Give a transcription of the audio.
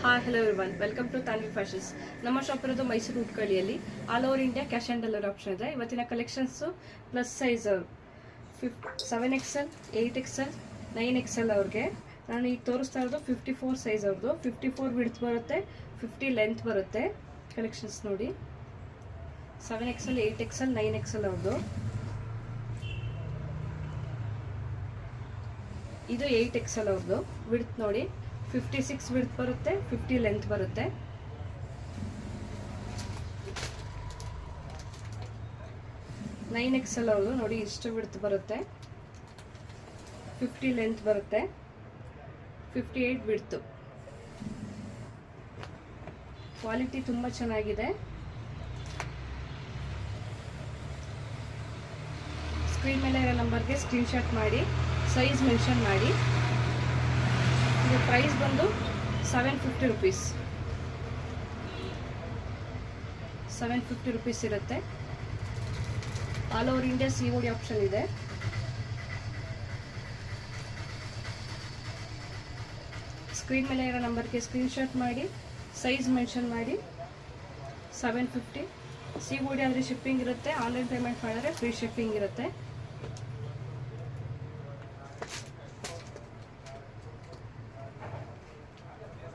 Hi hello everyone, welcome to Tanvi fashions. ನಮ್ಮ shop ಇರೋದು ಮೈಸೂರು ಉಟ್ಕಳಿಯಲ್ಲಿ. All over India cash on delivery option ಇದೆ. ಇವತ್ತಿನ collections plus size 7XL, 8XL, 9XL ಅವ್ರಿಗೆ ನಾನು ಈಗ ತೋರಿಸ್ತಾ ಇರೋದು 54 ಸೈಜ್ ಅವ್ರದ್ದು. 54 ವಿಡ್ತ್ ಬರುತ್ತೆ, 50 ಲೆಂತ್ ಬರುತ್ತೆ. ಕಲೆಕ್ಷನ್ಸ್ ನೋಡಿ, 7XL, 8XL, 9XL ಅವ್ರದ್ದು. ಇದು 8XL ಅವ್ರದ್ದು. ವಿಡ್ತ್ ನೋಡಿ, 56 ವಿಡ್ತ್ ಬರುತ್ತೆ, 50 ಲೆಂತ್ ಬರುತ್ತೆ. ನೈನ್ XL ಅವ್ರದ್ದು ನೋಡಿ, ಇಷ್ಟು ವಿಡ್ತ್ ಬರುತ್ತೆ, 50 ಲೆಂತ್ ಬರುತ್ತೆ, 58 ವಿಡ್ತು. ಕ್ವಾಲಿಟಿ ತುಂಬ ಚೆನ್ನಾಗಿದೆ. ಸ್ಕ್ರೀನ್ ಮೇಲೆ ಇರೋ ನಂಬರ್ಗೆ ಸ್ಕ್ರೀನ್ಶಾಟ್ ಮಾಡಿ, ಸೈಜ್ ಮೆನ್ಷನ್ ಮಾಡಿ. ಇದು ಪ್ರೈಸ್ ಬಂದು 750 ರುಪೀಸ್. 750 ರುಪೀಸ್ ಇರುತ್ತೆ. All over India COD option ಇದೆ. ಸ್ಕ್ರೀನ್ ಮೇಲೆ ಇರೋ ನಂಬರ್ಗೆ ಸ್ಕ್ರೀನ್ಶಾಟ್ ಮಾಡಿ, ಸೈಜ್ ಮೆನ್ಷನ್ ಮಾಡಿ. 750 COD ಆದರೆ ಶಿಪ್ಪಿಂಗ್ ಇರುತ್ತೆ. ಆನ್ಲೈನ್ ಪೇಮೆಂಟ್ ಮಾಡಿದ್ರೆ ಫ್ರೀ ಶಿಪ್ಪಿಂಗ್ ಇರುತ್ತೆ.